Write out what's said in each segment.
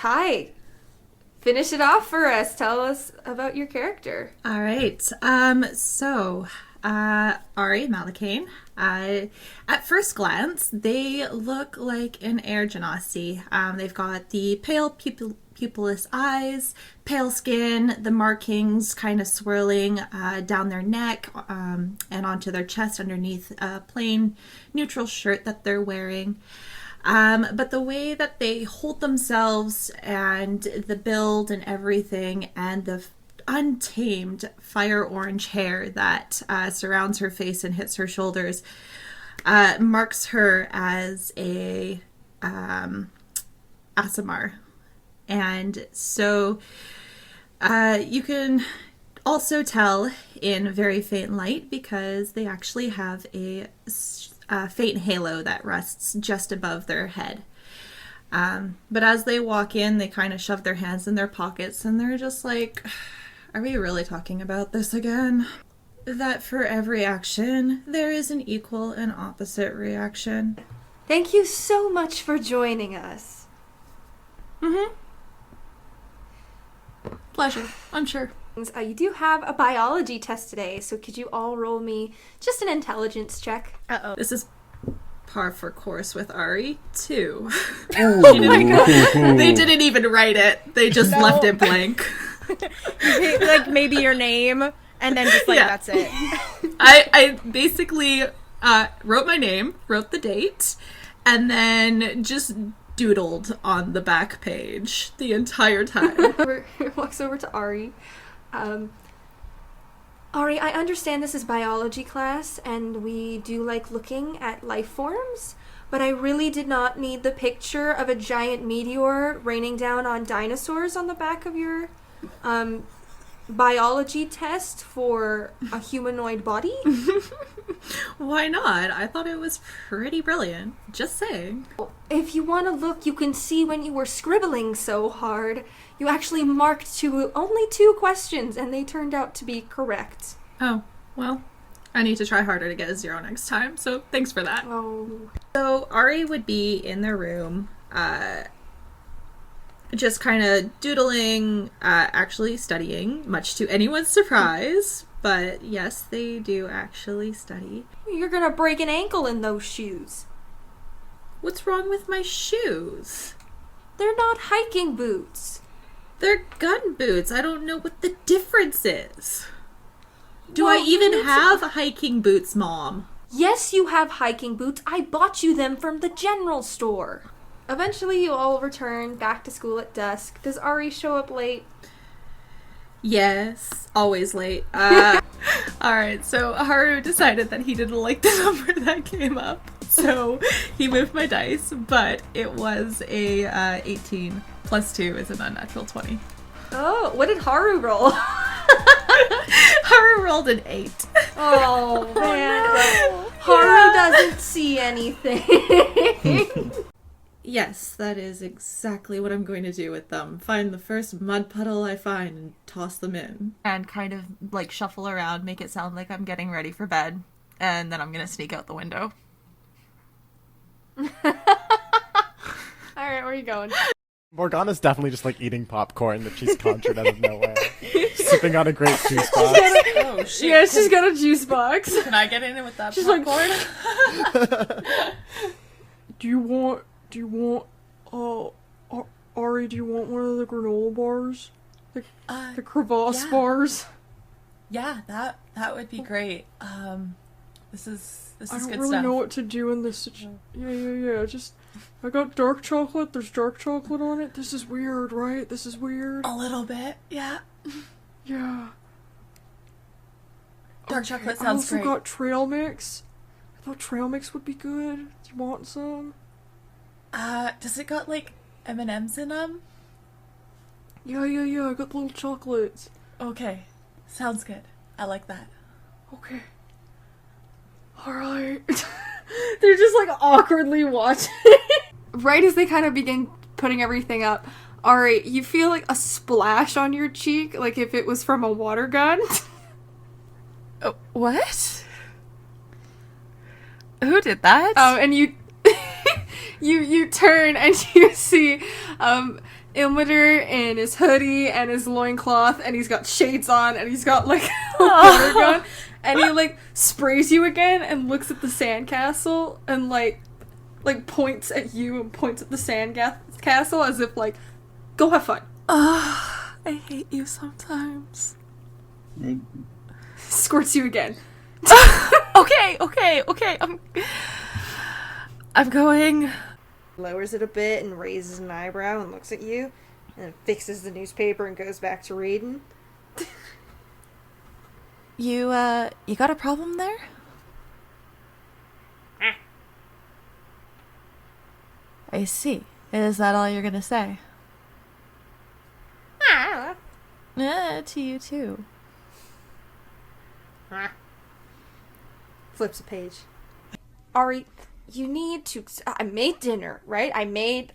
Kai, finish it off for us. Tell us about your character. All right. Ari, Malikain. At first glance, they look like an air genasi. They've got the pale pupilless eyes, pale skin, the markings kind of swirling down their neck and onto their chest underneath a plain neutral shirt that they're wearing. But the way that they hold themselves and the build and everything and the untamed fire orange hair that surrounds her face and hits her shoulders marks her as a Asimar. And so you can also tell in very faint light because they actually have a faint halo that rests just above their head. But as they walk in, they kind of shove their hands in their pockets and they're just like, are we really talking about this again? That for every action, there is an equal and opposite reaction. Thank you so much for joining us. Pleasure, I'm sure. You do have a biology test today, so could you all roll me just an intelligence check? Uh-oh. This is par for course with Ari, too. Oh my god. They didn't even write it. They just left it blank. Like maybe your name, and then just like that's it. I basically wrote my name, wrote the date, and then just doodled on the back page the entire time. Walks over to Ari. Ari, I understand this is biology class, and we do like looking at life forms, but I really did not need the picture of a giant meteor raining down on dinosaurs on the back of your biology test for a humanoid body. Why not? I thought it was pretty brilliant. Just saying. If you want to look, you can see when you were scribbling so hard, you actually marked only 2 questions, and they turned out to be correct. Oh, well, I need to try harder to get a 0 next time, so thanks for that. Oh. So Ari would be in their room, just kind of doodling, actually studying, much to anyone's surprise. But yes, they do actually study. You're gonna break an ankle in those shoes. What's wrong with my shoes? They're not hiking boots. They're gun boots. I don't know what the difference is. Do Well, I even have hiking boots, Mom? Yes, you have hiking boots. I bought you them from the general store. Eventually, you all return back to school at dusk. Does Ari show up late? Yes, always late. Alright, so Haru decided that he didn't like the number that came up, so he moved my dice, but it was a 18 plus 2 is an unnatural 20. Oh, what did Haru roll? Haru rolled an 8. Oh, man. No. Haru doesn't see anything. Yes, that is exactly what I'm going to do with them. Find the first mud puddle I find and toss them in. And kind of, like, shuffle around, make it sound like I'm getting ready for bed. And then I'm going to sneak out the window. Alright, where are you going? Morgana's definitely just, like, eating popcorn that she's conjured out of nowhere. Sipping on a great juice box. Oh, shit. Yeah, she's got a juice box. Can I get in it with that she's popcorn? Like, Do you want, Ari, do you want one of the granola bars? The crevasse bars? Yeah, that would be great. This is good stuff. I don't really know what to do in this situation. Yeah. Just, I got dark chocolate. There's dark chocolate on it. This is weird, right? This is weird. A little bit, yeah. Yeah. Dark chocolate sounds great. I also got trail mix. I thought trail mix would be good. Do you want some? Does it got, like, M&Ms in them? Yeah, I got little chocolates. Okay. Sounds good. I like that. Okay. Alright. They're just, like, awkwardly watching. Right as they kind of begin putting everything up, Ari, you feel like a splash on your cheek, like if it was from a water gun. What? Who did that? And you turn and you see Ilmater in his hoodie and his loincloth, and he's got shades on, and he's got, like, a water gun, and he, like, sprays you again and looks at the sandcastle and, like, points at you and points at the sandcastle as if, like, go have fun. I hate you sometimes. Squirts you again. Okay. I'm going. Lowers it a bit and raises an eyebrow and looks at you, and then fixes the newspaper and goes back to reading. You got a problem there? I see. Is that all you're gonna say? To you too. Flips a page. Ari, you need to... I made dinner, right? I made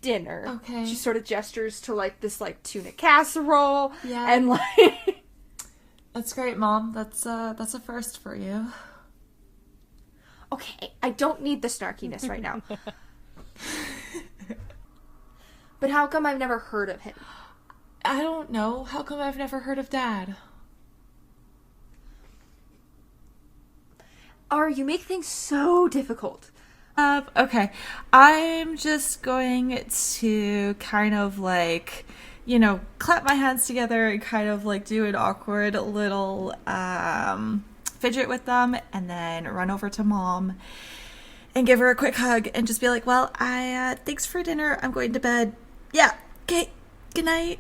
dinner. Okay. She sort of gestures to, like, this, like, tuna casserole. Yeah. And, like... That's great, Mom. That's a first for you. Okay, I don't need the snarkiness right now. But how come I've never heard of him? I don't know. How come I've never heard of Dad? Ari, you make things so difficult. Okay. I'm just going to kind of like, clap my hands together and kind of like do an awkward little fidget with them and then run over to Mom and give her a quick hug and just be like, well, thanks for dinner. I'm going to bed. Yeah. Okay. Good night.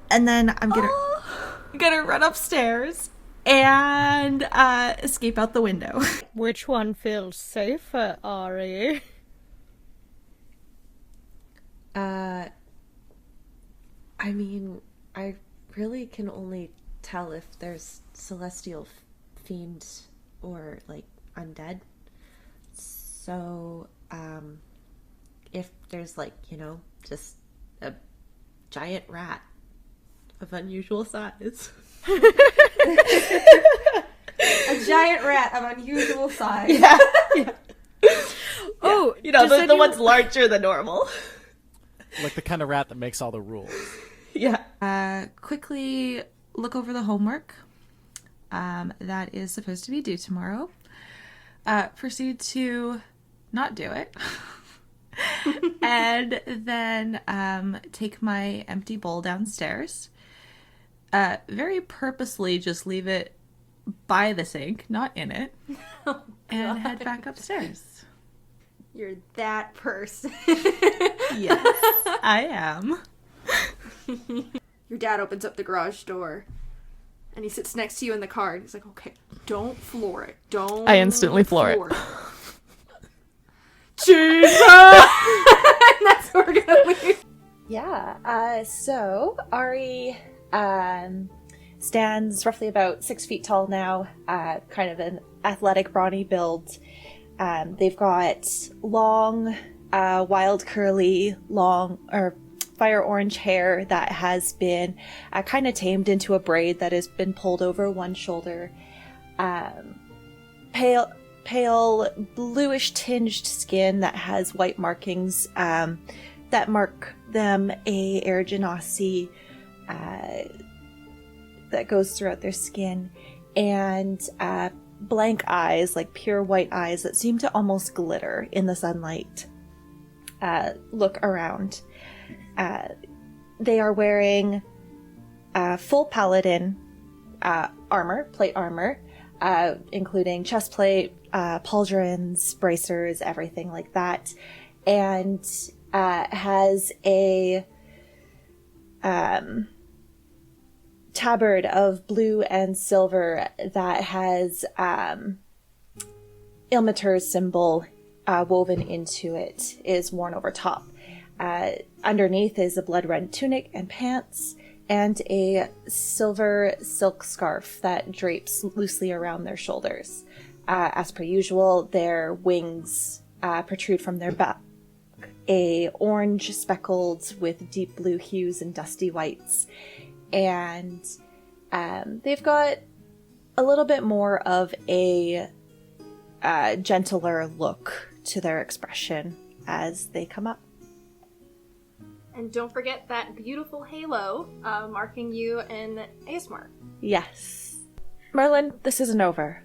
And then I'm gonna run upstairs and escape out the window. Which one feels safer, Ari? I mean, I really can only tell if there's celestial fiends or, like, undead. So, if there's, like, just a giant rat of unusual size. A giant rat of unusual size. Yeah. Oh, the ones larger than normal. Like the kind of rat that makes all the rules. Yeah. Quickly look over the homework that is supposed to be due tomorrow. Proceed to not do it. And then take my empty bowl downstairs. Very purposely just leave it by the sink, not in it, and head back upstairs. You're that person. Yes, I am. Your dad opens up the garage door, and he sits next to you in the car, and he's like, okay, don't floor it. Don't I instantly floor it. Jesus! And that's where we're gonna leave. Yeah, so Ari stands roughly about 6 feet tall now, kind of an athletic, brawny build. They've got long, wild, curly, fire orange hair that has been kind of tamed into a braid that has been pulled over one shoulder. Pale, bluish tinged skin that has white markings that mark them a air genasi that goes throughout their skin, and blank eyes, like pure white eyes that seem to almost glitter in the sunlight. Look around. They are wearing full paladin plate armor, including chest plate, pauldrons, bracers, everything like that, and has a tabard of blue and silver that has Ilmater's symbol woven into it, is worn over top. Underneath is a blood-red tunic and pants, and a silver silk scarf that drapes loosely around their shoulders. As per usual, their wings protrude from their back, a orange speckled with deep blue hues and dusty whites. And they've got a little bit more of a gentler look to their expression as they come up. And don't forget that beautiful halo marking you in ASMR. Yes. Merlin, this isn't over.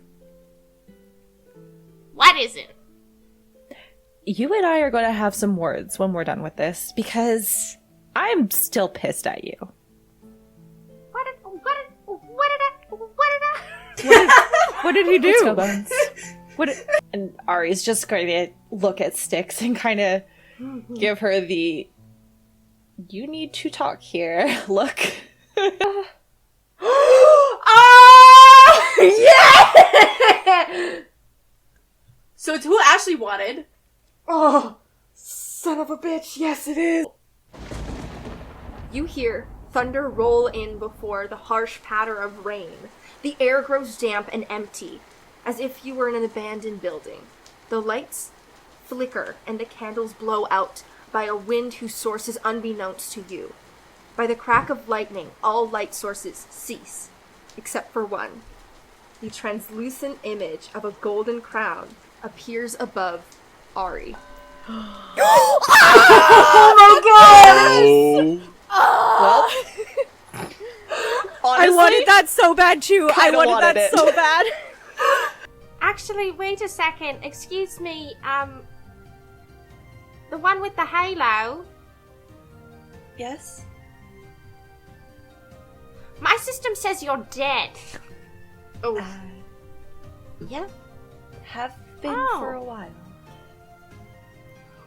What is it? You and I are going to have some words when we're done with this, because I'm still pissed at you. What did he do? Let's go, Bones. And Ari's just going to look at Styx and kind of give her the "you need to talk here" look. Yeah! So it's who Ashley wanted. Oh, son of a bitch, yes it is! You hear thunder roll in before the harsh patter of rain. The air grows damp and empty, as if you were in an abandoned building. The lights flicker and the candles blow out by a wind whose source is unbeknownst to you. By the crack of lightning, all light sources cease, except for one. The translucent image of a golden crown appears above Ari. I wanted that so bad too. I wanted that so bad. Actually, wait a second. Excuse me, the one with the halo. Yes? My system says you're dead. Oh. Yeah. Have been Oh. for a while.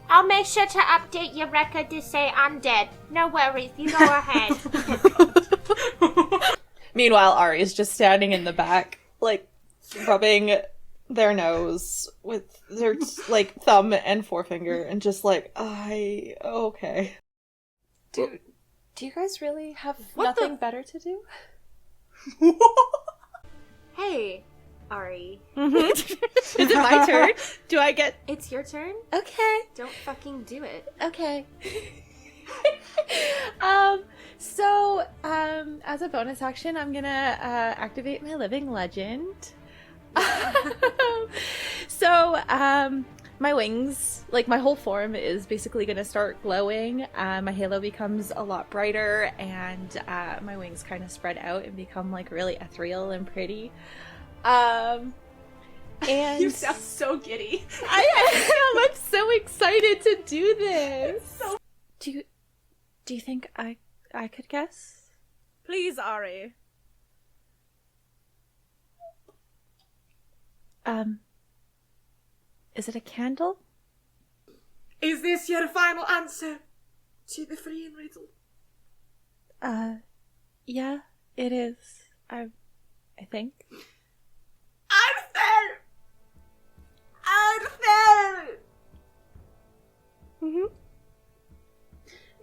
I'll make sure to update your record to say I'm dead. No worries, you go ahead. Meanwhile, Ari's just standing in the back, like, rubbing their nose with their, like, thumb and forefinger, and just like, okay. Do you guys really have nothing better to do? Hey, Ari. Is it my turn? Do I get... It's your turn? Okay. Don't fucking do it. Okay. As a bonus action, I'm gonna activate my living legend. My wings, like my whole form, is basically gonna start glowing. My halo becomes a lot brighter, and my wings kind of spread out and become like really ethereal and pretty. And You sound so giddy. I am. I'm so excited to do this. Do you think I could guess? Please, Ari. Is it a candle? Is this your final answer to the freeing riddle? Yeah, it is. I think. Arthur! Arthur! Mm-hmm.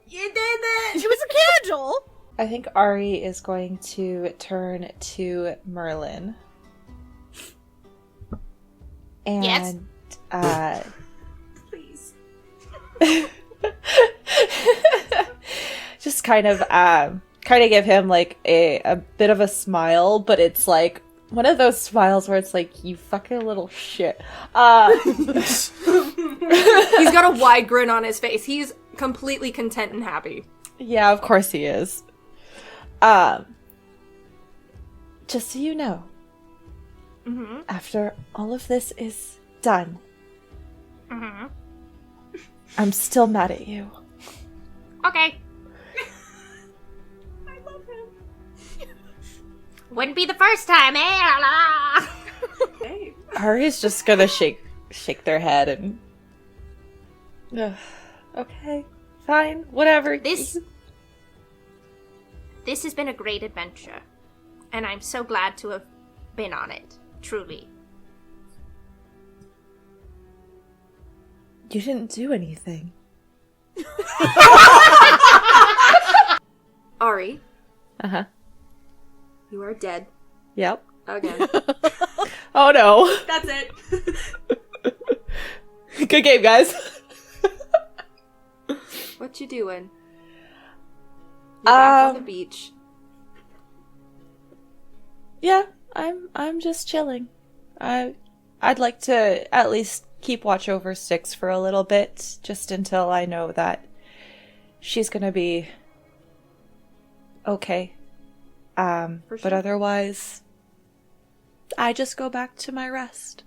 You did it! She was a candle! I think Ari is going to turn to Merlin. And, Yes? Please. just kind of give him like a bit of a smile, but it's like one of those smiles where it's like, you fucking little shit. He's got a wide grin on his face. He's completely content and happy. Yeah, of course he is. Just so you know, after all of this is done, I'm still mad at you. Okay. I love him. Wouldn't be the first time, eh? Hey. Ari's just gonna shake their head and... Ugh, okay, fine, whatever. This has been a great adventure, and I'm so glad to have been on it, truly. You didn't do anything. Ari, Uh-huh. you are dead. Yep. Again. Oh no. That's it. Good game, guys. What you doing? You're back on the beach. Yeah, I'm just chilling. I'd like to at least keep watch over Styx for a little bit, just until I know that she's gonna be okay. For But sure. otherwise, I just go back to my rest.